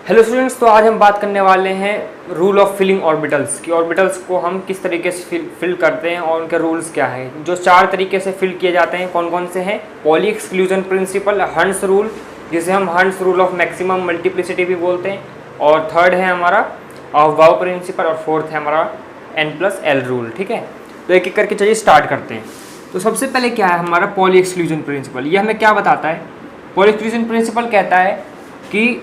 Hello students, तो आज हम बात करने वाले हैं रूल ऑफ फिलिंग ऑर्बिटल्स की। ऑर्बिटल्स को हम किस तरीके से फिल करते हैं और उनके रूल्स क्या हैं। जो 4 तरीके से फिल किए जाते हैं कौन कौन से हैं? Poly exclusion principle, hunts rule जिसे हम hunts rule of maximum multiplicity भी बोलते हैं, और थर्ड है हमारा अफबाउ प्रिंसिपल, और फोर्थ है हमारा N+L रूल। ठीक है, तो एक एक करके चलिए स्टार्ट करते हैं। तो सबसे पहले क्या है हमारा पॉली एक्सक्लूजन प्रिंसिपल। ये हमें क्या बताता है? पॉली एक्सक्लूजन प्रिंसिपल कहता है कि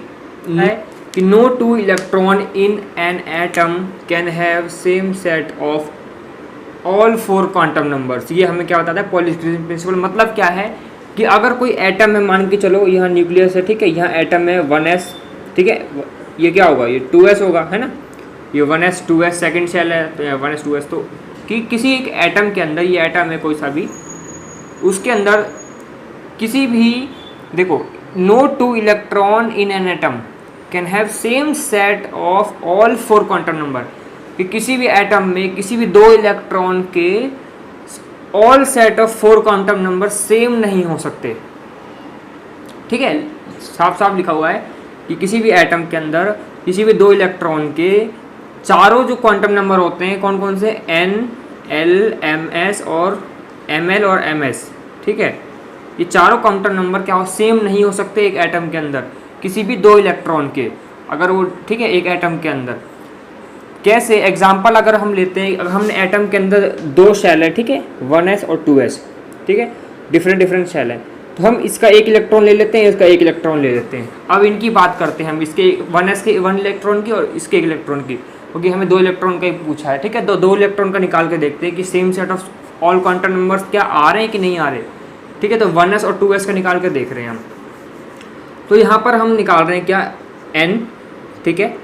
no two electron in an atom can have same set of all 4 quantum numbers। ये हमें क्या बताता है पॉली एक्सक्लूजन प्रिंसिपल? मतलब क्या है कि अगर कोई एटम है, मान के चलो यहाँ न्यूक्लियस है, ठीक है, यहाँ एटम है 1s, ठीक है, ये क्या होगा, ये 2s होगा, है ना, ये 1s 2s सेकंड शेल है, तो यहाँ 1s 2s। तो कि किसी एक एटम के अंदर, ये एटम है कोई सा भी, उसके अंदर किसी भी, देखो, no two electron in an atom can have same set of all 4 quantum number, कि किसी भी एटम में किसी भी 2 इलेक्ट्रॉन के all set of 4 quantum number same नहीं हो सकते। ठीक है, साफ साफ लिखा हुआ है कि किसी भी एटम के अंदर किसी भी 2 इलेक्ट्रॉन के चारों जो क्वांटम नंबर होते हैं कौन कौन से, N, L, MS और ML और MS, ठीक है, ये चारों क्वांटम नंबर क्या हो, सेम नहीं हो सकते एक एटम के अंदर किसी भी 2 इलेक्ट्रॉन के, अगर वो, ठीक है, एक एटम के अंदर। कैसे? एग्जांपल अगर हम लेते हैं, अगर हमने एटम के अंदर 2 शेल है, ठीक है, 1s और 2s, ठीक है, डिफरेंट शेल है, तो हम इसका एक इलेक्ट्रॉन ले लेते हैं, इसका एक इलेक्ट्रॉन ले लेते हैं। अब इनकी बात करते हैं हम, इसके 1s के 1 इलेक्ट्रॉन की और इसके 1 इलेक्ट्रॉन की, क्योंकि हमें 2 इलेक्ट्रॉन का ही पूछा है। ठीक है, तो 2 इलेक्ट्रॉन का निकाल के देखते हैं कि same set of all quantum numbers क्या आ रहे हैं कि नहीं आ रहे। ठीक है, तो 1s और 2s का निकाल के देख रहे हैं हम। तो यहाँ पर हम निकाल रहे हैं क्या, N, ठीक है,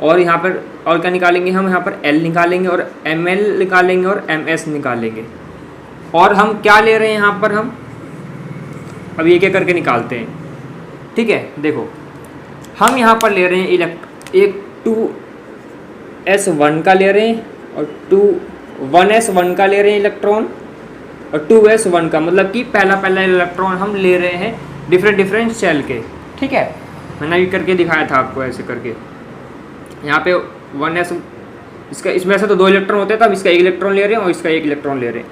और यहाँ पर और क्या निकालेंगे हम, यहाँ पर L निकालेंगे और ML निकालेंगे और MS निकालेंगे। और हम क्या ले रहे हैं यहाँ पर, हम अब ये क्या करके निकालते हैं। ठीक है, देखो, हम यहाँ पर ले रहे हैं एक 2s1 का ले रहे हैं और 1s1 का ले रहे हैं इलेक्ट्रॉन, और 2s1 का, मतलब कि पहला इलेक्ट्रॉन हम ले रहे हैं डिफरेंट शेल के। ठीक है, मैंने अभी करके दिखाया था आपको, ऐसे करके यहाँ पे 1s, इसका, इसमें से तो 2 इलेक्ट्रॉन होते हैं, तब इसका 1 इलेक्ट्रॉन ले रहे हैं और इसका 1 इलेक्ट्रॉन ले रहे हैं।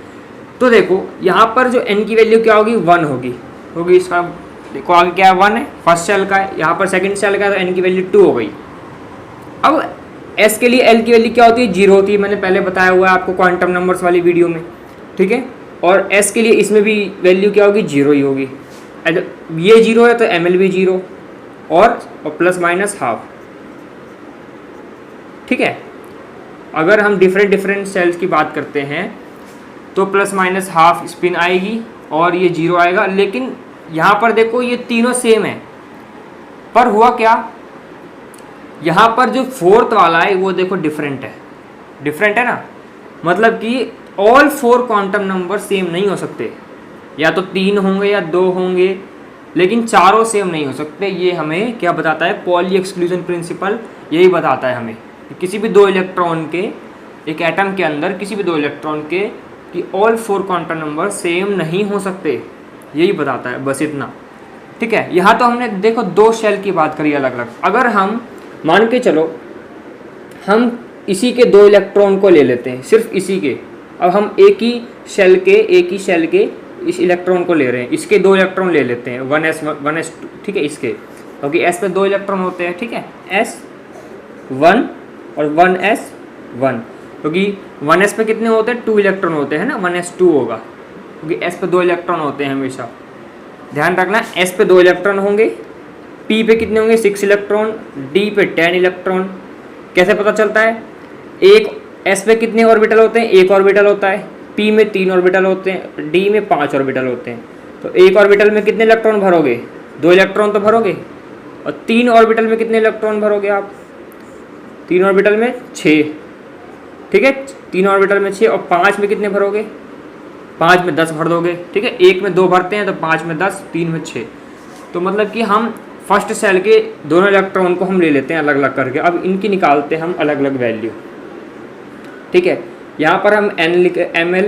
तो देखो यहाँ पर जो n की वैल्यू क्या होगी, 1 होगी इसका, देखो आगे क्या है, 1 है, फर्स्ट शेल का है, यहाँ पर सेकंड शेल का है, तो n की वैल्यू 2 हो गई। अब s के लिए l की वैल्यू क्या होती है, 0 होती है, मैंने पहले बताया हुआ है आपको क्वांटम नंबर्स वाली वीडियो में। ठीक है, और s के लिए इसमें भी वैल्यू क्या होगी, 0 ही होगी। ये 0 है तो ML भी 0 और प्लस माइनस हाफ। ठीक है, अगर हम डिफरेंट सेल्स की बात करते हैं तो प्लस माइनस हाफ स्पिन आएगी और ये 0 आएगा। लेकिन यहाँ पर देखो ये तीनों सेम है, पर हुआ क्या, यहाँ पर जो 4th वाला है वो देखो डिफरेंट है ना, मतलब कि ऑल 4 क्वांटम नंबर सेम नहीं हो सकते, या तो 3 होंगे या 2 होंगे, लेकिन चारों सेम नहीं हो सकते। ये हमें क्या बताता है, पॉली एक्सक्लूजन प्रिंसिपल यही बताता है हमें कि किसी भी 2 इलेक्ट्रॉन के, एक एटम के अंदर किसी भी 2 इलेक्ट्रॉन के कि ऑल 4 क्वांटम नंबर सेम नहीं हो सकते, यही बताता है, बस इतना। ठीक है, यहाँ तो हमने देखो 2 शेल की बात करी अलग अलग। अगर हम मान के चलो हम इसी के 2 इलेक्ट्रॉन को ले लेते हैं, सिर्फ इसी के, अब हम एक ही शेल के इस इलेक्ट्रॉन को ले रहे हैं, इसके 2 इलेक्ट्रॉन ले लेते हैं, 1s2, ठीक है, इसके, क्योंकि s पे 2 इलेक्ट्रॉन होते हैं। ठीक है, s1 और 1s1, क्योंकि 1s पे कितने होते हैं, 2 इलेक्ट्रॉन होते हैं ना, 1s2 होगा, क्योंकि s पे 2 इलेक्ट्रॉन होते हैं हमेशा, ध्यान रखना। s पे 2 इलेक्ट्रॉन होंगे, p पे कितने होंगे, 6 इलेक्ट्रॉन, d पे 10 इलेक्ट्रॉन। कैसे पता चलता है, एक s पे कितने ऑर्बिटल होते हैं, 1 ऑर्बिटल होता है, p में 3 ऑर्बिटल होते हैं, d में 5 ऑर्बिटल होते हैं। तो एक ऑर्बिटल में कितने इलेक्ट्रॉन भरोगे, 2 इलेक्ट्रॉन तो भरोगे, और 3 ऑर्बिटल में कितने इलेक्ट्रॉन भरोगे आप, 3 ऑर्बिटल में 6, ठीक है, 3 ऑर्बिटल में 6, और 5 में कितने भरोगे, 5 में 10 भर दोगे। ठीक है, 1 में 2 भरते हैं तो 5 में 10, 3 में 6। तो मतलब कि हम फर्स्ट सेल के दोनों इलेक्ट्रॉन को हम ले लेते हैं अलग अलग करके, अब इनकी निकालते हैं हम अलग अलग वैल्यू। ठीक है, यहाँ पर हम ML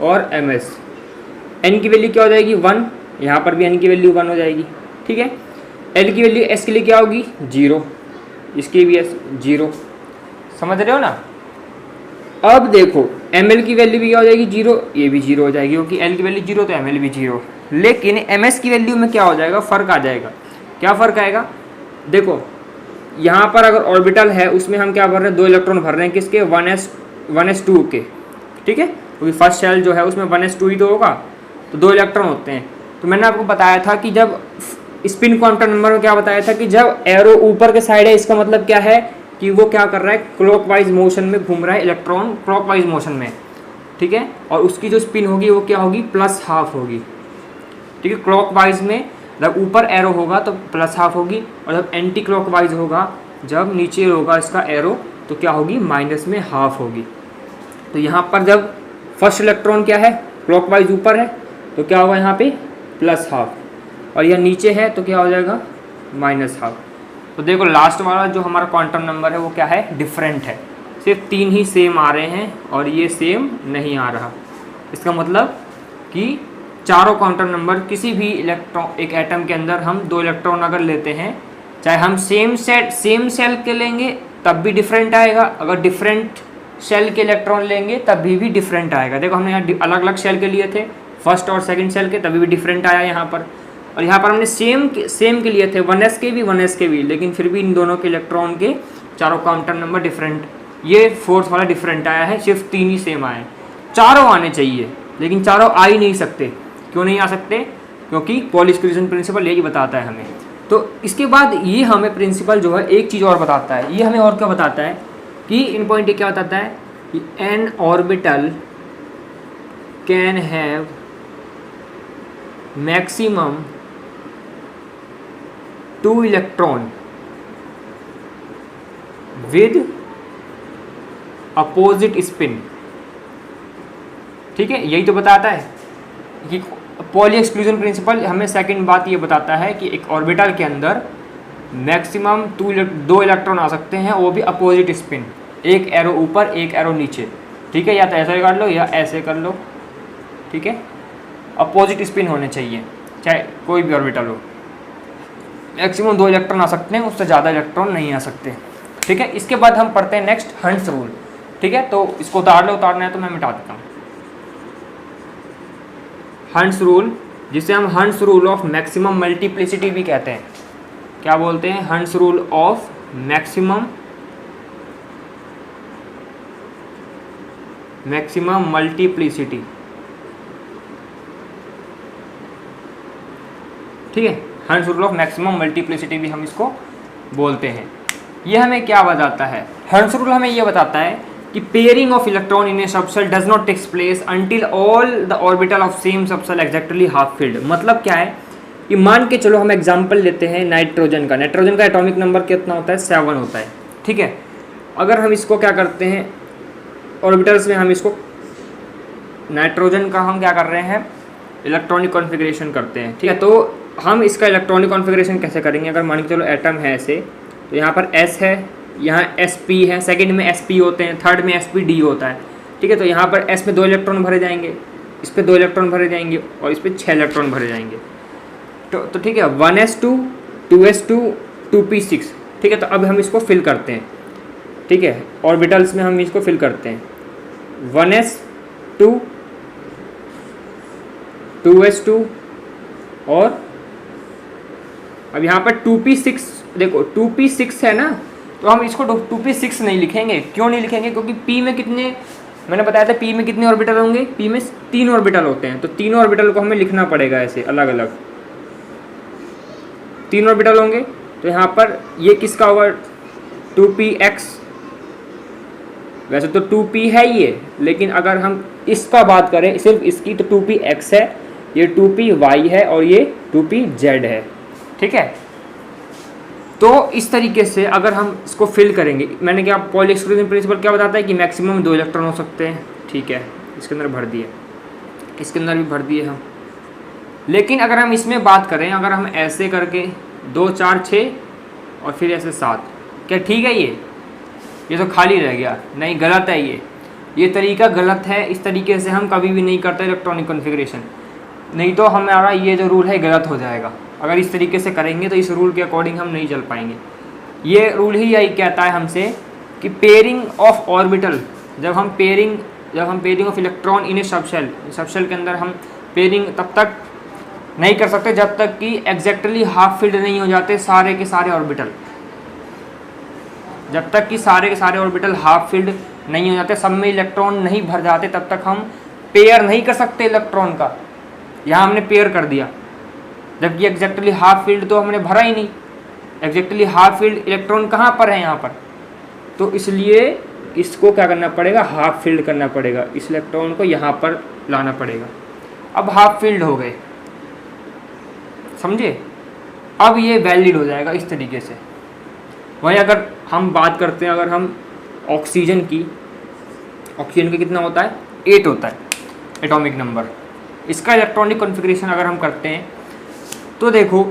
और MS, n की वैल्यू क्या हो जाएगी, 1, यहाँ पर भी n की वैल्यू 1 हो जाएगी। ठीक है, एल की वैल्यू एस के लिए क्या होगी 0, इसकी भी एस 0, समझ रहे हो ना। अब देखो एम एल की वैल्यू भी क्या हो जाएगी 0, ये भी 0 हो जाएगी, क्योंकि एल की वैल्यू 0 तो एम एल भी 0। लेकिन एम एस की वैल्यू में क्या हो जाएगा, फ़र्क आ जाएगा। क्या फ़र्क आएगा, देखो यहाँ पर अगर ऑर्बिटल है उसमें हम क्या भर रहे हैं, 2 इलेक्ट्रॉन भर रहे हैं, किसके 1s2 के, ठीक है, क्योंकि फर्स्ट शेल जो है उसमें 1s2 ही तो होगा, तो 2 इलेक्ट्रॉन होते हैं। तो मैंने आपको बताया था कि जब स्पिन क्वांटम नंबर में क्या बताया था कि जब एरो ऊपर के साइड है, इसका मतलब क्या है कि वो क्या कर रहा है, क्लॉकवाइज मोशन में घूम रहा है, इलेक्ट्रॉन क्लॉकवाइज मोशन में, ठीक है, और उसकी जो स्पिन होगी वो क्या होगी, +½ होगी, ठीक है। क्लॉकवाइज में जब ऊपर एरो होगा तो +½ होगी, और जब एंटी क्लॉकवाइज होगा, जब नीचे होगा इसका एरो, तो क्या होगी, माइनस में ½ होगी। तो यहाँ पर जब फर्स्ट इलेक्ट्रॉन क्या है, क्लॉकवाइज ऊपर है, तो क्या होगा यहाँ पे +½ और यह नीचे है तो क्या हो जाएगा -½ तो देखो लास्ट वाला जो हमारा क्वांटम नंबर है वो क्या है, डिफरेंट है, सिर्फ 3 ही सेम आ रहे हैं और ये सेम नहीं आ रहा। इसका मतलब कि चारों क्वांटम नंबर किसी भी इलेक्ट्रॉन, एक एटम के अंदर हम 2 इलेक्ट्रॉन अगर लेते हैं, चाहे हम सेम सेल के लेंगे तब भी डिफरेंट आएगा, अगर डिफरेंट शेल के इलेक्ट्रॉन लेंगे तब भी डिफरेंट आएगा। देखो हमने यहाँ अलग अलग शेल के लिए थे, फर्स्ट और सेकंड शेल के, तभी भी डिफरेंट आया यहाँ पर। और यहाँ पर हमने सेम के लिए थे, 1s के भी 1s के भी, लेकिन फिर भी इन दोनों के इलेक्ट्रॉन के चारों क्वांटम नंबर डिफरेंट, ये फोर्थ वाला डिफरेंट आया है, सिर्फ 3 ही सेम आए। चारों आने चाहिए लेकिन चारों आ ही नहीं सकते। क्यों नहीं आ सकते, क्योंकि पॉली एक्सक्लूजन प्रिंसिपल यही बताता है हमें। तो इसके बाद ये हमें प्रिंसिपल जो है एक चीज़ और बताता है, ये हमें और क्या बताता है कि इन पॉइंट क्या बताता है कि N orbital can have maximum 2 electron with opposite spin, ठीक है, यही तो बताता है कि पॉली एक्सक्लूजन प्रिंसिपल हमें सेकंड बात ये बताता है कि एक ऑर्बिटल के अंदर मैक्सिमम 2 इलेक्ट्रॉन आ सकते हैं, वो भी अपोजिट स्पिन, एक एरो ऊपर एक एरो नीचे, ठीक है, या तो ऐसे कर लो या ऐसे कर लो, ठीक है, अपोजिट स्पिन होने चाहिए चाहे कोई भी ऑर्बिटल हो। मैक्सिमम 2 इलेक्ट्रॉन आ सकते हैं, उससे ज़्यादा इलेक्ट्रॉन नहीं आ सकते, ठीक है। इसके बाद हम पढ़ते हैं नेक्स्ट हंट्स रूल, ठीक है, तो इसको उतारना है तो मैं मिटा देता हूँ। हंट्स रूल, जिसे हम hunts rule of maximum multiplicity भी कहते हैं, क्या बोलते हैं, hunts rule of maximum multiplicity, ठीक है, hunts rule of maximum multiplicity भी हम इसको बोलते हैं। ये हमें क्या बताता है, हंट्स रूल हमें ये बताता है कि pairing of electron in a subshell does not takes place until all the orbital of same subshell exactly half filled. मतलब क्या है कि मान के चलो हम एग्जांपल लेते हैं नाइट्रोजन का एटॉमिक नंबर कितना होता है, 7 होता है, ठीक है। अगर हम इसको क्या करते हैं, ऑर्बिटल्स में हम इसको नाइट्रोजन का हम क्या कर रहे हैं, इलेक्ट्रॉनिक कॉन्फ़िगरेशन करते हैं, ठीक है। तो हम इसका इलेक्ट्रॉनिक कॉन्फ़िगरेशन कैसे करेंगे, अगर मान के चलो एटम है ऐसे, तो यहाँ पर S है, यहाँ sp है, सेकंड में sp होते हैं, थर्ड में sp_d होता है, ठीक है। तो यहाँ पर s में 2 इलेक्ट्रॉन भरे जाएंगे, इस पर 2 इलेक्ट्रॉन भरे जाएंगे और इस पर 6 इलेक्ट्रॉन भरे जाएंगे। तो ठीक है, 1s2 2s2 2p6, ठीक है। तो अब हम इसको फिल करते हैं, ठीक है, ऑर्बिटल्स में हम इसको फिल करते हैं, 1s2 2s2 और अब यहाँ पर 2p6, देखो 2p6 है ना, तो हम इसको 2p6 नहीं लिखेंगे। क्यों नहीं लिखेंगे, क्योंकि p में कितने, मैंने बताया था p में कितने ऑर्बिटल होंगे, p में 3 ऑर्बिटल होते हैं, तो तीनों ऑर्बिटल को हमें लिखना पड़ेगा ऐसे अलग अलग, 3 ऑर्बिटल होंगे। तो यहाँ पर ये किसका होगा, 2px, वैसे तो 2p है ये, लेकिन अगर हम इसका बात करें सिर्फ इसकी, तो 2px है, ये 2py है और ये 2pz है, ठीक है। तो इस तरीके से अगर हम इसको फिल करेंगे, मैंने क्या पॉली एक्सक्लूजन प्रिंसिपल क्या बताता है कि मैक्सिमम 2 इलेक्ट्रॉन हो सकते हैं, ठीक है, इसके अंदर भर दिए, इसके अंदर भी भर दिए हम। लेकिन अगर हम इसमें बात करें, अगर हम ऐसे करके 2 4 6 और फिर ऐसे 7, क्या ठीक है ये तो खाली रह गया, नहीं गलत है ये तरीका गलत है। इस तरीके से हम कभी भी नहीं करते इलेक्ट्रॉनिक कॉन्फ़िगरेशन, नहीं तो हमारा ये जो रूल है गलत हो जाएगा। अगर इस तरीके से करेंगे तो इस रूल के अकॉर्डिंग हम नहीं चल पाएंगे। ये रूल ही यही कहता है हमसे कि पेयरिंग ऑफ ऑर्बिटल, जब हम pairing of electron in A subshell के अंदर हम पेयरिंग तब तक नहीं कर सकते जब तक कि एग्जैक्टली हाफ फिल्ड नहीं हो जाते सारे के सारे ऑर्बिटल। जब तक कि सारे के सारे ऑर्बिटल हाफ फिल्ड नहीं हो जाते, सब में इलेक्ट्रॉन नहीं भर जाते, तब तक हम पेयर नहीं कर सकते इलेक्ट्रॉन का। यहाँ हमने पेयर कर दिया, जबकि एग्जैक्टली हाफ फील्ड तो हमने भरा ही नहीं। एग्जैक्टली हाफ फील्ड इलेक्ट्रॉन कहाँ पर है, यहाँ पर। तो इसलिए इसको क्या करना पड़ेगा, हाफ फील्ड करना पड़ेगा, इस इलेक्ट्रॉन को यहाँ पर लाना पड़ेगा। अब हाफ फील्ड हो गए, समझे। अब ये वैलिड हो जाएगा इस तरीके से। वहीं अगर हम बात करते हैं, अगर हम ऑक्सीजन की कितना होता है, 8 होता है एटॉमिक नंबर। इसका इलेक्ट्रॉनिक कॉन्फ़िगरेशन अगर हम करते हैं तो देखो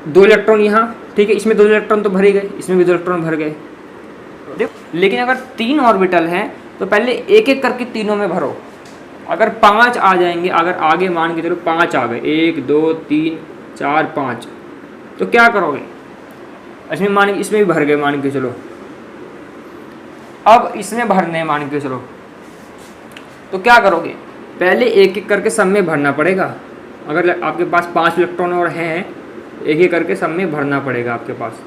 2 इलेक्ट्रॉन यहाँ, ठीक है, इसमें 2 इलेक्ट्रॉन तो भरे गए, इसमें भी 2 इलेक्ट्रॉन भर गए। लेकिन अगर 3 ऑर्बिटल हैं तो पहले एक एक करके तीनों में भरो। अगर 5 आ जाएंगे, अगर आगे मान के चलो 5 आ गए, 1 2 3 4 5, तो क्या करोगे, इसमें भी भर गए मान के चलो। अब इसमें भरने मान के चलो, तो क्या करोगे, पहले एक एक करके सब में भरना पड़ेगा। अगर आपके पास 5 इलेक्ट्रॉन और हैं, एक एक करके सब में भरना पड़ेगा आपके पास,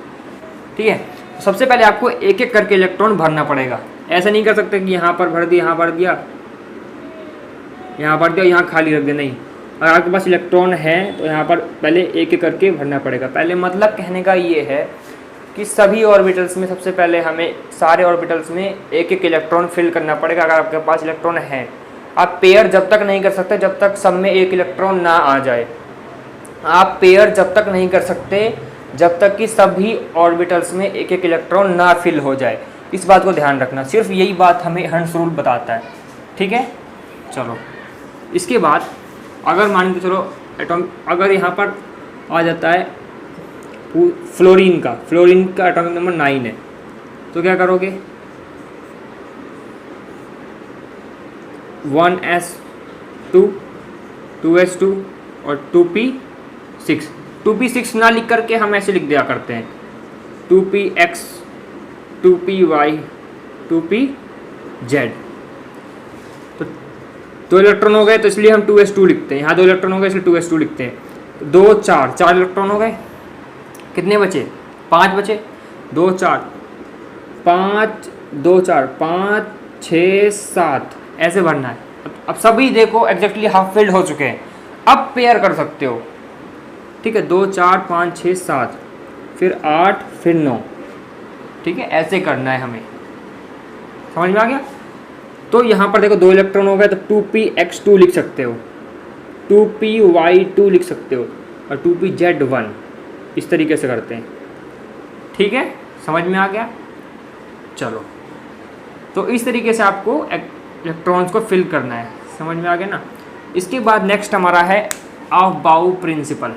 ठीक है। सबसे पहले आपको एक एक करके इलेक्ट्रॉन भरना पड़ेगा। ऐसा नहीं कर सकते कि यहाँ पर भर दिया, यहाँ भर दिया, यहाँ भर दिया, यहाँ खाली रख दिया, नहीं। अगर आपके पास इलेक्ट्रॉन है तो यहाँ पर पहले एक एक करके भरना पड़ेगा। पहले मतलब कहने का ये है कि सभी ऑर्बिटल्स में सबसे पहले हमें सारे ऑर्बिटल्स में एक एक इलेक्ट्रॉन फिल करना पड़ेगा। अगर आपके पास इलेक्ट्रॉन है, आप पेयर जब तक नहीं कर सकते जब तक सब में एक इलेक्ट्रॉन ना आ जाए। आप पेयर जब तक नहीं कर सकते जब तक कि सभी ऑर्बिटल्स में एक एक इलेक्ट्रॉन ना फिल हो जाए। इस बात को ध्यान रखना, सिर्फ यही बात हमें हंस रूल बताता है, ठीक है। चलो, इसके बाद अगर मान के चलो अगर यहाँ पर आ जाता है फ्लोरीन का एटॉमिक नंबर 9 है, तो क्या करोगे, 1s2 2s2 और 2p6। 2p6 ना लिख करके हम ऐसे लिख दिया करते हैं 2px 2py 2pz। तो 2 इलेक्ट्रॉन हो गए तो इसलिए हम 2s2 लिखते हैं। यहाँ 2 इलेक्ट्रॉन हो गए इसलिए 2s2 लिखते हैं। 2 4 इलेक्ट्रॉन हो गए, कितने बचे, 5 बचे, 2 4 5 2 4 5 6 7, ऐसे भरना है। अब सभी देखो एग्जैक्टली हाफ फिल्ड हो चुके हैं, अब पेयर कर सकते हो, ठीक है। 2 4 5 6 7, फिर 8 फिर 9, ठीक है, ऐसे करना है हमें, समझ में आ गया। तो यहाँ पर देखो 2 इलेक्ट्रॉन हो गए तो 2px2 लिख सकते हो, 2py2 लिख सकते हो और 2pz1, इस तरीके से करते हैं, ठीक है, समझ में आ गया। चलो, तो इस तरीके से आपको इलेक्ट्रॉन्स को फिल करना है, समझ में आ गया ना। इसके बाद नेक्स्ट हमारा है अफबाउ प्रिंसिपल।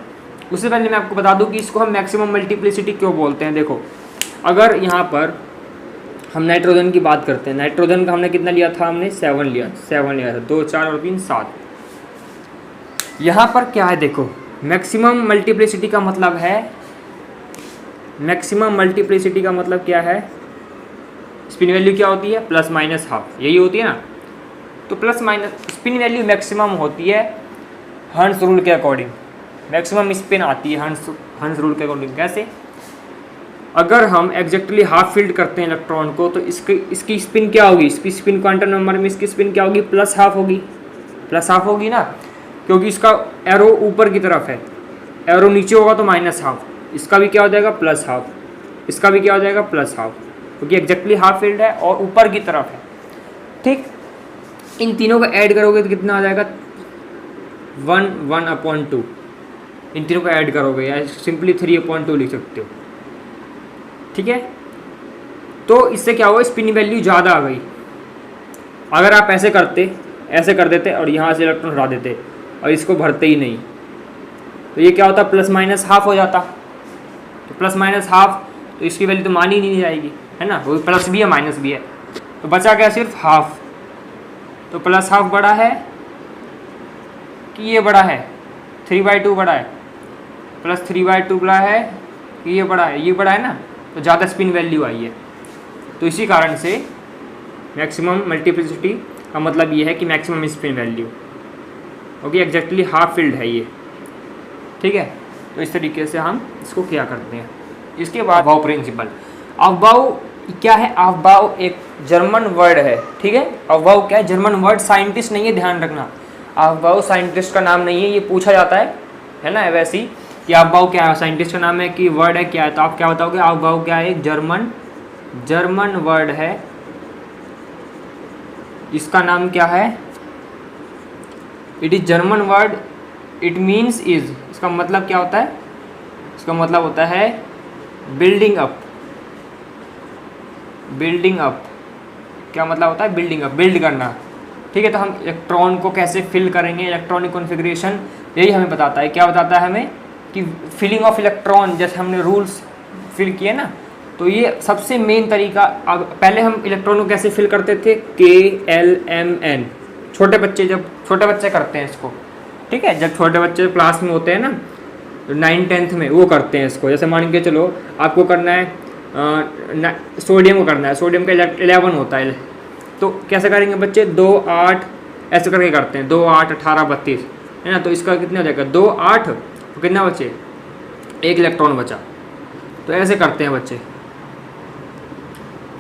उससे पहले मैं आपको बता दूं कि इसको हम मैक्सिमम मल्टीप्लिसिटी क्यों बोलते हैं। देखो, अगर यहाँ पर हम नाइट्रोजन की बात करते हैं, नाइट्रोजन का हमने कितना लिया था, हमने 7 लिया था, 2 4 और 3 7। यहाँ पर क्या है, देखो मैक्सिमम मल्टीप्लिसिटी का मतलब है, मैक्सिमम मल्टीप्लिसिटी का मतलब क्या है, स्पिन वैल्यू क्या होती है, प्लस माइनस हाफ, यही होती है ना। तो plus minus spin value maximum होती है हंस रूल के अकॉर्डिंग, मैक्सिमम स्पिन आती है हंस रूल के अकॉर्डिंग। कैसे, अगर हम एग्जैक्टली हाफ फील्ड करते हैं इलेक्ट्रॉन को तो इसकी स्पिन क्या होगी, इसकी स्पिन क्वांटम नंबर में इसकी स्पिन क्या होगी, प्लस हाफ होगी ना, क्योंकि इसका एरो ऊपर की तरफ है, एरो नीचे होगा तो माइनस हाफ, इसका भी क्या हो जाएगा, प्लस हाफ, इसका भी क्या हो जाएगा, प्लस हाफ, क्योंकि एग्जैक्टली हाफ फील्ड है और ऊपर की तरफ है, ठीक। इन तीनों को ऐड करोगे तो कितना आ जाएगा, 1/2। इन तीनों को ऐड करोगे या सिंपली 3/2 लिख सकते हो, ठीक है। तो इससे क्या हुआ, स्पिन वैल्यू ज़्यादा आ गई। अगर आप ऐसे कर देते और यहाँ से इलेक्ट्रॉन हटा देते और इसको भरते ही नहीं, तो ये क्या होता, प्लस माइनस हाफ हो जाता। तो प्लस माइनस हाफ, तो इसकी वैल्यू तो मानी नहीं जाएगी, है ना, वो प्लस भी है माइनस भी है, तो बचा क्या, सिर्फ हाफ। तो प्लस हाफ बड़ा है कि ये बड़ा है, 3/2 बड़ा है, +3/2 बड़ा है कि ये बड़ा है? ये बड़ा है ना, तो ज़्यादा स्पिन वैल्यू आई है। तो इसी कारण से मैक्सिमम मल्टीप्लिसिटी का मतलब ये है कि maximum spin value. Okay, exactly half field है ये, ठीक है। तो इस तरीके से हम इसको क्या करते हैं। इसके बाद अफबाउ प्रिंसिपल। अफबाउ क्या है? अफबाउ एक जर्मन वर्ड है, ठीक है। अफबाउ क्या है? जर्मन वर्ड, साइंटिस्ट नहीं है, ध्यान रखना। अफबाउ साइंटिस्ट का नाम नहीं है, ये पूछा जाता है ना, वैसे ही कि अफबाउ क्या है, साइंटिस्ट का नाम है कि वर्ड है, क्या है? तो आप क्या बताओगे? अफबाउ क्या है? एक जर्मन वर्ड है। इसका नाम क्या है? It is German word, it means is. इसका मतलब क्या होता है? इसका मतलब होता है बिल्डिंग अप। बिल्डिंग अप क्या मतलब होता है? बिल्डिंग अप, बिल्ड करना, ठीक है। तो हम इलेक्ट्रॉन को कैसे फिल करेंगे, इलेक्ट्रॉनिक कॉन्फ़िगरेशन, यही हमें बताता है। क्या बताता है हमें? कि फिलिंग ऑफ इलेक्ट्रॉन, जैसे हमने रूल्स फिल किए ना, तो ये सबसे मेन तरीका। अब पहले हम इलेक्ट्रॉन को कैसे फिल करते थे? KLMN। छोटे बच्चे करते हैं इसको, ठीक है। जब छोटे बच्चे क्लास में होते हैं ना, 9th-10th में, वो करते हैं इसको। जैसे मान के चलो आपको करना है सोडियम को करना है, सोडियम का 11 होता है, तो कैसे करेंगे बच्चे? 2 8 ऐसे करके करते हैं, 2 8 18 32, है ना। तो इसका कितना हो जाएगा? 2 8, तो कितना बचे? 1 इलेक्ट्रॉन बचा। तो ऐसे करते हैं बच्चे।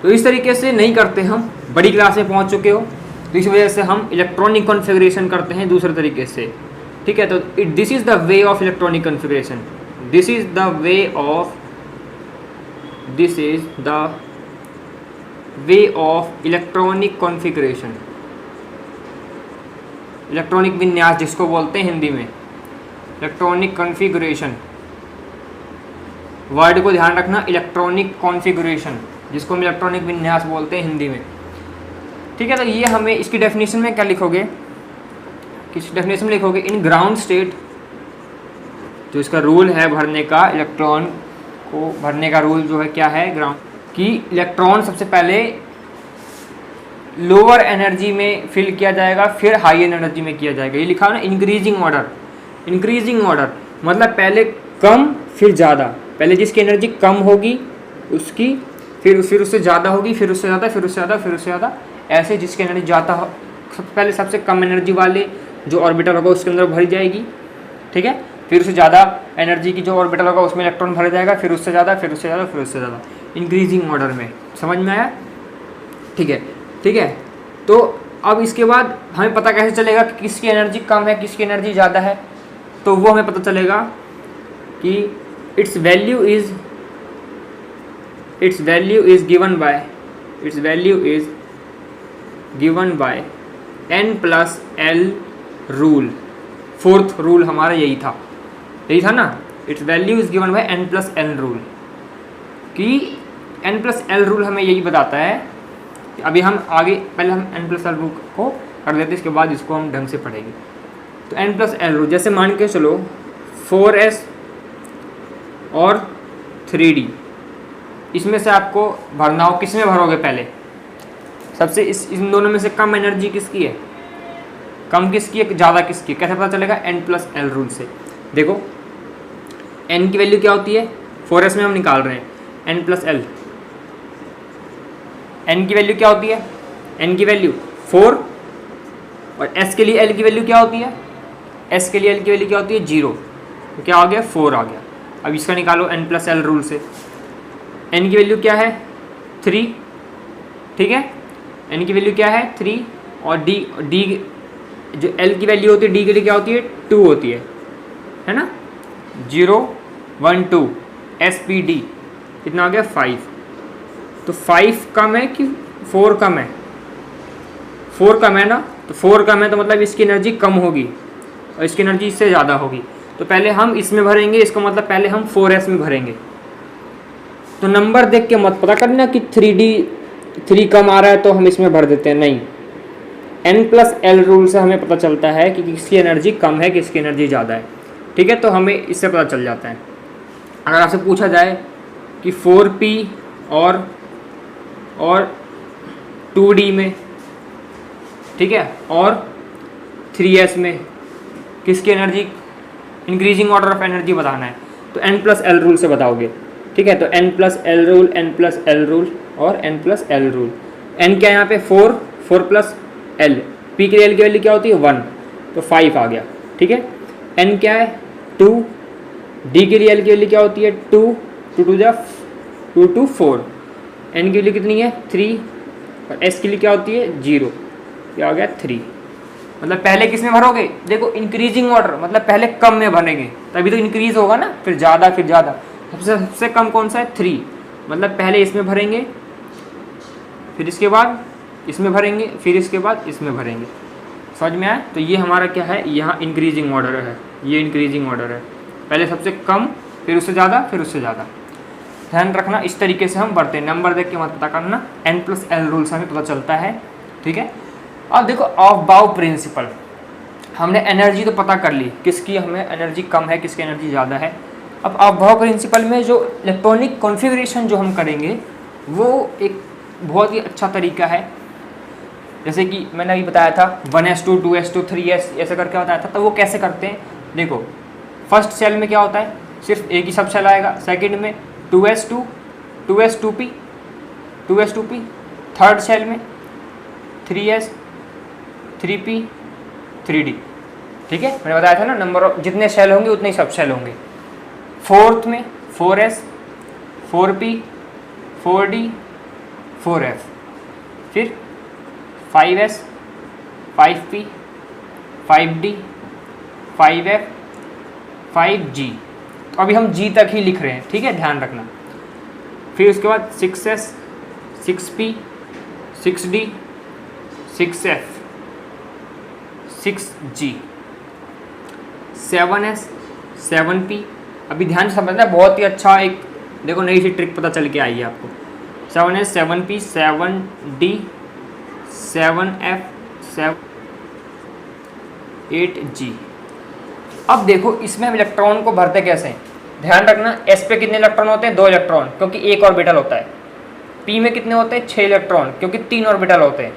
तो इस तरीके से नहीं करते हम, बड़ी क्लास में पहुंच चुके हो, तो इस वजह से हम इलेक्ट्रॉनिक कॉन्फ़िगरेशन करते हैं दूसरे तरीके से, ठीक है। तो this is the way of electronic configuration, this is the way of electronic configuration, electronic विन्यास जिसको बोलते हैं हिंदी में, इलेक्ट्रॉनिक कॉन्फ़िगरेशन। वर्ड को ध्यान रखना, इलेक्ट्रॉनिक कॉन्फ़िगरेशन, जिसको हम इलेक्ट्रॉनिक विन्यास बोलते हैं हिंदी में, ठीक है। तो ये हमें इसकी डेफिनेशन में क्या लिखोगे? किस डेफिनेशन में लिखोगे? इन ग्राउंड स्टेट, जो इसका रूल है भरने का, इलेक्ट्रॉन को भरने का रूल जो है क्या है? ग्राउंड कि इलेक्ट्रॉन सबसे पहले लोअर एनर्जी में फिल किया जाएगा, फिर हाई एनर्जी में किया जाएगा। ये लिखा है ना, इंक्रीजिंग ऑर्डर। इंक्रीजिंग ऑर्डर मतलब पहले कम फिर ज़्यादा, पहले जिसकी एनर्जी कम होगी उसकी, फिर उससे ज़्यादा होगी, फिर उससे ज़्यादा, फिर उससे ज़्यादा, फिर उससे ज़्यादा, ऐसे जिसकी एनर्जी ज़्यादा हो, पहले सबसे कम एनर्जी वाले जो ऑर्बिटल होगा उसके अंदर भरी जाएगी, ठीक है। फिर उससे ज़्यादा एनर्जी की जो ऑर्बिटल होगा उसमें इलेक्ट्रॉन भरा जाएगा, फिर उससे ज़्यादा, फिर उससे ज़्यादा, फिर उससे ज़्यादा, इंक्रीजिंग ऑर्डर में। समझ में आया? ठीक है, ठीक है। तो अब इसके बाद हमें पता कैसे चलेगा कि किसकी एनर्जी कम है, किसकी एनर्जी ज़्यादा है? तो वो हमें पता चलेगा कि it's value is given by n+L rule. Fourth rule हमारा यही था ना, it's value is given by n+L rule, कि n+L रूल हमें यही बताता है। अभी हम आगे पहले हम n+L रूल को कर देते, इसके बाद इसको हम ढंग से पढ़ेंगे। तो n+L रूल, जैसे मान के चलो 4s और 3d, इसमें से आपको भरना हो, किस में भरोगे? पहले सबसे इन दोनों में से कम एनर्जी किसकी है, कम किसकी है, ज़्यादा किसकी है? कैसे पता चलेगा? n+L रूल से। देखो n की वैल्यू क्या होती है? 4s में हम निकाल रहे हैं n+L, n की वैल्यू क्या होती है? n की वैल्यू 4, और s के लिए l की वैल्यू क्या होती है? s के लिए l की वैल्यू क्या होती है? 0। तो क्या आ गया? 4 आ गया। अब इसका निकालो n+L रूल से। n की वैल्यू क्या है? 3, ठीक है। n की वैल्यू क्या है? 3, और d जो l की वैल्यू होती है d के लिए क्या होती है? 2 होती है ना। 0 1 2 SPD कितना आ गया? 5। तो 5 कम है कि 4 कम है? 4 कम है ना। तो 4 कम है तो मतलब इसकी एनर्जी कम होगी और इसकी एनर्जी इससे ज़्यादा होगी। तो पहले हम इसमें भरेंगे, इसका मतलब पहले हम 4s में भरेंगे। तो नंबर देख के मत पता करना कि 3 कम आ रहा है तो हम इसमें भर देते हैं, नहीं। n+L रूल से हमें पता चलता है कि किसकी एनर्जी कम है, किसकी एनर्जी ज़्यादा है, ठीक है। तो हमें इससे पता चल जाता है। अगर आपसे पूछा जाए कि 4p और 2d में, ठीक है, और 3s में किसकी energy, increasing order of energy बताना है, तो n प्लस एल रूल से बताओगे, ठीक है। तो n plus L rule, n plus L rule और n plus L rule. n क्या है यहाँ पे 4 प्लस l, p के लिए l की वैल्यू क्या होती है 1, तो 5 आ गया, ठीक है। n क्या है 2, d के लिए l की वैल्यू क्या होती है 2, 2 2 4, n की वैल्यू कितनी है 3 और s के लिए क्या होती है 0, क्या हो गया 3। मतलब पहले किस में भरोगे, देखो इंक्रीजिंग ऑर्डर, मतलब पहले कम में भरेंगे तभी तो इंक्रीज होगा ना, फिर ज़्यादा फिर ज़्यादा। सबसे कम कौन सा है 3, मतलब पहले इसमें भरेंगे, फिर इसके बाद इसमें भरेंगे, फिर इसके बाद इसमें भरेंगे। समझ में आया? तो ये हमारा क्या है, यहाँ इंक्रीजिंग ऑर्डर है, ये इंक्रीजिंग ऑर्डर है, पहले सबसे कम फिर उससे ज़्यादा फिर उससे ज़्यादा। ध्यान रखना इस तरीके से हम बढ़ते हैं, नंबर देख के मत पता करना, n प्लस एल रूल से हमें पता चलता है, ठीक है। अब देखो ऑफ बाउ प्रिंसिपल, हमने एनर्जी तो पता कर ली, किसकी हमें एनर्जी कम है किसकी एनर्जी ज़्यादा है। अब ऑफ बाउ प्रिंसिपल में जो इलेक्ट्रॉनिक कॉन्फ़िगरेशन जो हम करेंगे वो एक बहुत ही अच्छा तरीका है। जैसे कि मैंने अभी बताया था 1s2 2s2 3s ऐसे करके बताया था, तो वो कैसे करते हैं देखो। फर्स्ट सेल में क्या होता है, सिर्फ एक ही सब सेल आएगा, सेकंड में 2s2 2s2p 2s2p, third cell में 3s 3p 3d, ठीक है। मैंने बताया था ना नंबर ऑफ जितने सेल होंगे उतने ही सब सेल होंगे। फोर्थ में 4s 4p 4d 4f, फिर 5s 5p 5d 5f 5g। तो अभी हम g तक ही लिख रहे हैं, ठीक है, ध्यान रखना। फिर उसके बाद 6s 6p 6d 6f 6g 7s 7p। अभी ध्यान से समझना, बहुत ही अच्छा एक देखो नई सी ट्रिक पता चल के आई है आपको। 7s 7p 7d 7f 8g। अब देखो इसमें हम इलेक्ट्रॉन को भरते कैसे हैं, ध्यान रखना। s पे कितने इलेक्ट्रॉन होते हैं 2 इलेक्ट्रॉन, क्योंकि एक ऑर्बिटल होता है। p में कितने होते हैं 6 इलेक्ट्रॉन, क्योंकि 3 ऑर्बिटल होते हैं।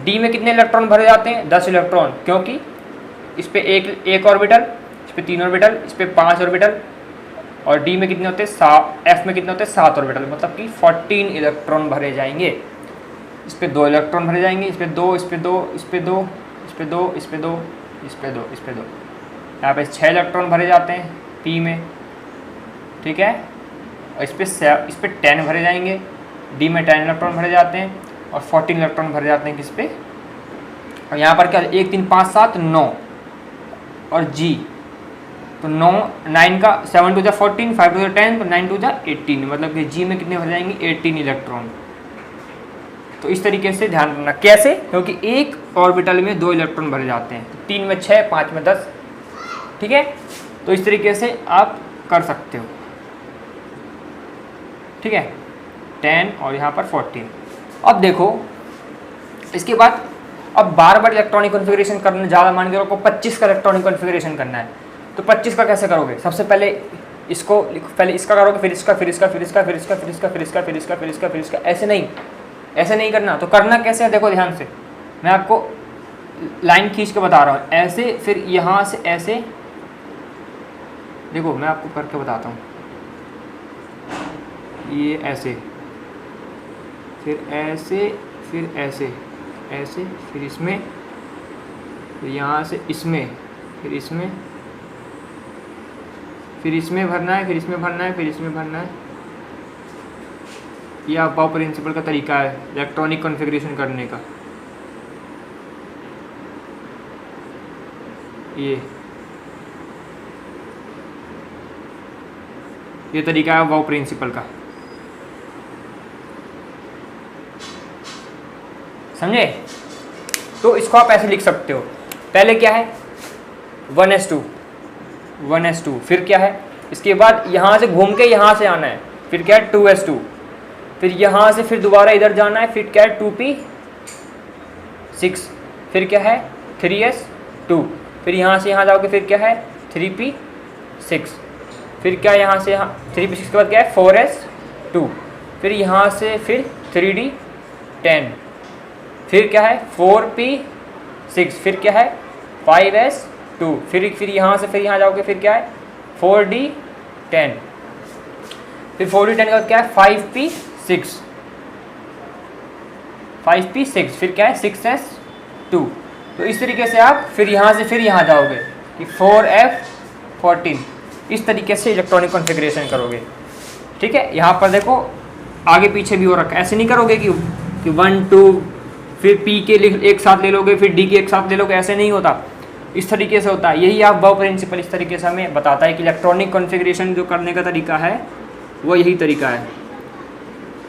d में कितने इलेक्ट्रॉन भरे जाते हैं 10 इलेक्ट्रॉन, क्योंकि इस पे एक ऑर्बिटल, इस पे 3 ऑर्बिटल, इस पे 5 ऑर्बिटल। और d में कितने होते हैं f में कितने होते हैं 7 ऑर्बिटल, मतलब कि 14 इलेक्ट्रॉन भरे जाएंगे। इस पे 2 इलेक्ट्रॉन भरे जाएंगे, इस पे 2 इस पे 2 इस पे 2 इस पे 2 इस पे 2 इस पे 2 इस पे 2, यहाँ पे 6 इलेक्ट्रॉन भरे जाते हैं p में, ठीक है। और इस पे 10 भरे जाएंगे, d में 10 इलेक्ट्रॉन भरे जाते हैं और 14 इलेक्ट्रॉन भरे जाते हैं किस पे, और यहाँ पर क्या 1 3 5 7 9 और g, तो 9 का 7 टू 14 5 टू 10 तो 9 टू 18, मतलब कि g में कितने भर जाएंगे 18 इलेक्ट्रॉन। तो इस तरीके से ध्यान रखना, कैसे, क्योंकि एक ऑर्बिटल में 2 इलेक्ट्रॉन भरे जाते हैं, 3 में 6 5 में 10, ठीक है। तो इस तरीके से आप कर सकते हो, ठीक है, 10 और यहाँ पर 14। अब देखो इसके बाद अब बार इलेक्ट्रॉनिक कॉन्फ़िगरेशन करना, ज़्यादा मान के रखो 25 का इलेक्ट्रॉनिक कॉन्फ़िगरेशन करना है, तो 25 का कैसे करोगे, सबसे पहले इसको पहले इसका करोगे, फिर इसका फिर इसका फिर इसका फिर इसका फिर इसका फिर इसका फिर इसका फिर इसका फिर इसका, ऐसे नहीं करना। तो करना कैसे है देखो ध्यान से, मैं आपको लाइन खींच के बता रहा हूँ, ऐसे फिर यहाँ से ऐसे, देखो मैं आपको करके बताता हूँ, ये ऐसे फिर ऐसे फिर ऐसे ऐसे फिर इसमें, फिर यहाँ से इसमें, फिर इसमें, फिर इसमें भरना है, फिर इसमें भरना है, फिर इसमें भरना है। ये ऑफ बाउ प्रिंसिपल का तरीका है इलेक्ट्रॉनिक कॉन्फ़िगरेशन करने का। ये तरीका है ऑफ बाउ प्रिंसिपल का, समझे। तो इसको आप ऐसे लिख सकते हो, पहले क्या है 1s2, फिर क्या है इसके बाद यहाँ से घूम के यहाँ से आना है, फिर क्या है 2s2, फिर यहाँ से फिर दोबारा इधर जाना है, फिर क्या है 2p6, फिर क्या है 3s2, फिर यहाँ से यहाँ जाओगे, फिर क्या है 3p6, फिर क्या यहाँ से यहाँ 3p6 के बाद क्या है 4s2, फिर यहाँ से फिर 3d10, फिर क्या है 4p6, फिर क्या है 5s2, फिर यहाँ से फिर यहाँ जाओगे, फिर क्या है 10, फिर 4d10 का क्या है 5p6, 5p6, फिर क्या है 6s2। तो इस तरीके से आप फिर यहाँ से फिर यहाँ जाओगे कि 4f14, इस तरीके से इलेक्ट्रॉनिक कॉन्फ़िगरेशन करोगे। ठीक है, यहाँ पर देखो आगे पीछे भी हो रखा है, ऐसे नहीं करोगे कि 1 2 फिर p के एक साथ ले लोगे, फिर d के एक साथ ले लोगे, ऐसे नहीं होता, इस तरीके से होता है। यही आप बर्ब प्रिंसिपल इस तरीके से हमें बताता है कि इलेक्ट्रॉनिक कॉन्फ़िगरेशन जो करने का तरीका है वो यही तरीका है।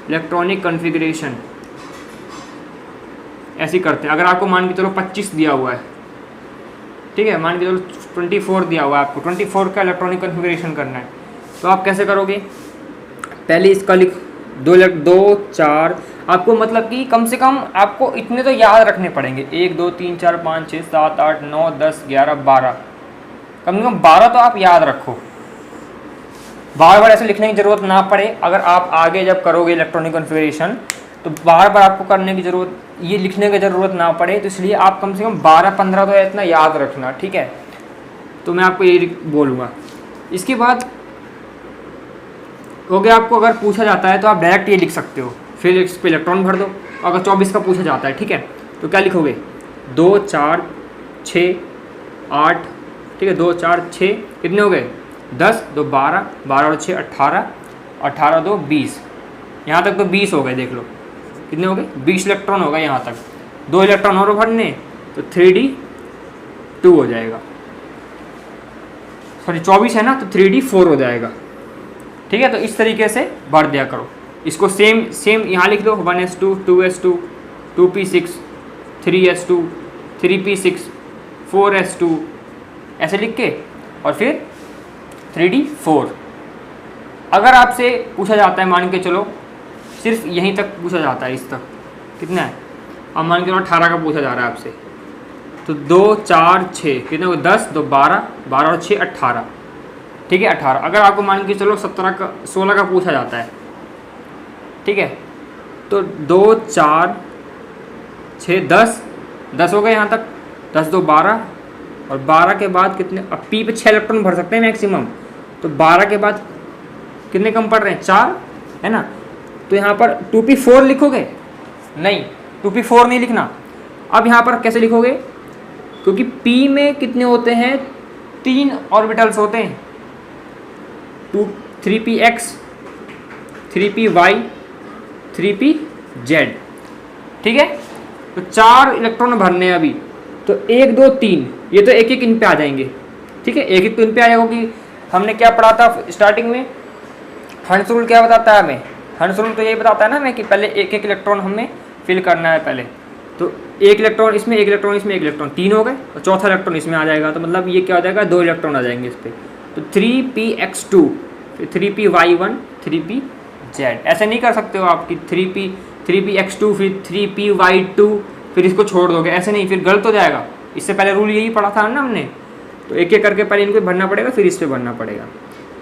इलेक्ट्रॉनिक कॉन्फ़िगरेशन ऐसे करते हैं। अगर आपको मान के चलो 25 दिया हुआ है, ठीक है, मान के चलो 24 दिया हुआ है, आपको 24 का इलेक्ट्रॉनिक कॉन्फ़िगरेशन करना है, तो आप कैसे करोगे? पहले इसका लिख 2 4, आपको मतलब कि कम से कम आपको इतने तो याद रखने पड़ेंगे, 1 2 3 4 5 6 7 8 9 10 11 12, कम से कम 12 तो आप याद रखो, बार बार ऐसे लिखने की ज़रूरत ना पड़े। अगर आप आगे जब करोगे इलेक्ट्रॉनिक कॉन्फ़िगरेशन तो बार बार आपको करने की ज़रूरत, ये लिखने की ज़रूरत ना पड़े, तो इसलिए आप कम से कम 12-15 तो इतना याद रखना, ठीक है। तो मैं आपको ये बोलूँगा। इसके बाद हो गया, आपको अगर पूछा जाता है तो आप डायरेक्ट ये लिख सकते हो, फिर इस पर इलेक्ट्रॉन भर दो। अगर 24 का पूछा जाता है, ठीक है, तो क्या लिखोगे 2 4 6 8, ठीक है, 2 4 6 कितने हो गए 10 2 12, 12 और 6 18, 18 2 20, यहाँ तक तो 20 हो गए। देख लो कितने हो गए 20 इलेक्ट्रॉन हो गए यहाँ तक। 2 इलेक्ट्रॉन और भरने तो 3d2 हो जाएगा, सॉरी 24 है ना, तो 3d4 हो जाएगा। ठीक है, तो इस तरीके से भर दिया करो इसको। सेम यहाँ लिख दो 1s2 2s2 2p6 3s2 3p6 4s2 ऐसे लिख के और फिर 3d4। अगर आपसे पूछा जाता है, मान के चलो सिर्फ यहीं तक पूछा जाता है, इस तक कितना है, अब मान के चलो 18 का पूछा जा रहा है आपसे, तो 2 4 6 कितने हो गए 10 2 12, 12 और 6 18, ठीक है 18। अगर आपको मान के चलो 16 का पूछा जाता है, ठीक है, तो 2 4 6 10 हो गए यहाँ तक, 10 2 12, और 12 के बाद कितने, अब पी पे 6 इलेक्ट्रॉन भर सकते हैं मैक्सिमम, तो 12 के बाद कितने कम पड़ रहे हैं 4, है ना। तो यहाँ पर 2p4 लिखोगे, नहीं 2p4 नहीं लिखना। अब यहाँ पर कैसे लिखोगे, क्योंकि p में कितने होते हैं 3 ऑर्बिटल्स होते हैं, 3px 3py 3pz, ठीक है। तो 4 इलेक्ट्रॉन भरने हैं अभी, तो 1 2 3 ये तो एक इन पे आ जाएंगे, ठीक है, एक तो इन पे आएगा। कि हमने क्या पढ़ा था स्टार्टिंग में, हंस रूल क्या बताता है हमें, हंस रूल तो यही बताता है ना हमें कि पहले एक इलेक्ट्रॉन हमें फिल करना है पहले। तो 1 इलेक्ट्रॉन इसमें, 1 इलेक्ट्रॉन इसमें, 1 इलेक्ट्रॉन 3 हो गए, और चौथा इलेक्ट्रॉन इसमें आ जाएगा, तो मतलब ये क्या हो जाएगा 2 इलेक्ट्रॉन आ जाएंगे इस पर। तो 3px2 फिर 3py1 3pz, ऐसे नहीं कर सकते हो आप कि 3px2 फिर 3py2 फिर इसको छोड़ दोगे, ऐसे नहीं, फिर गलत हो जाएगा। इससे पहले रूल यही पढ़ा था ना हमने, तो एक एक करके पहले इनको भरना पड़ेगा, फिर इस पर भरना पड़ेगा,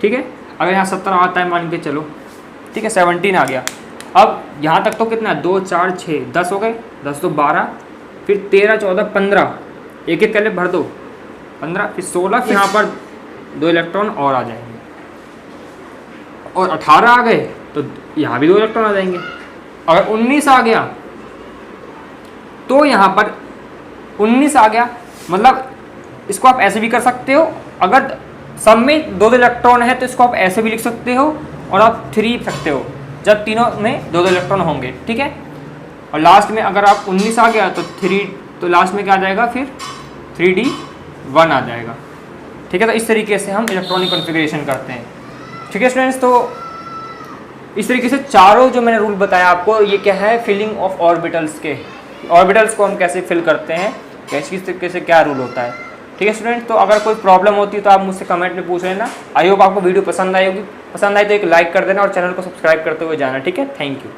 ठीक है। अगर यहाँ 17 आता है मान के चलो, ठीक है, 17 आ गया। अब यहाँ तक तो कितना 2 4 6 10 हो गए, 10 तो 12, फिर 13 14 15, एक एक करके भर दो 15, फिर 16, फिर यहाँ पर 2 इलेक्ट्रॉन और आ जाएंगे, और 18 आ गए तो यहाँ भी 2 इलेक्ट्रॉन आ जाएंगे। अगर 19 आ गया तो यहाँ पर 19 आ गया, मतलब इसको आप ऐसे भी कर सकते हो, अगर सब में 2 इलेक्ट्रॉन है तो इसको आप ऐसे भी लिख सकते हो, और आप 3 लिख सकते हो जब तीनों में 2 इलेक्ट्रॉन होंगे, ठीक है। और लास्ट में अगर आप 19 आ गया तो 3, तो लास्ट में क्या आ जाएगा फिर 3d1 आ जाएगा, ठीक है। तो इस तरीके से हम इलेक्ट्रॉनिक कॉन्फ़िगरेशन करते हैं, ठीक है स्टूडेंट्स। तो इस तरीके से चारों जो मैंने रूल बताया आपको, ये क्या है फिलिंग ऑफ ऑर्बिटल्स के, ऑर्बिटल्स को हम कैसे फिल करते हैं, कैसे किस तरीके से क्या रूल होता है, ठीक है स्टूडेंट। तो अगर कोई प्रॉब्लम होती है तो आप मुझसे कमेंट में पूछ लेना। आई होप आपको वीडियो पसंद आई होगी, पसंद आई तो एक लाइक कर देना और चैनल को सब्सक्राइब करते हुए जाना, ठीक है। Thank you.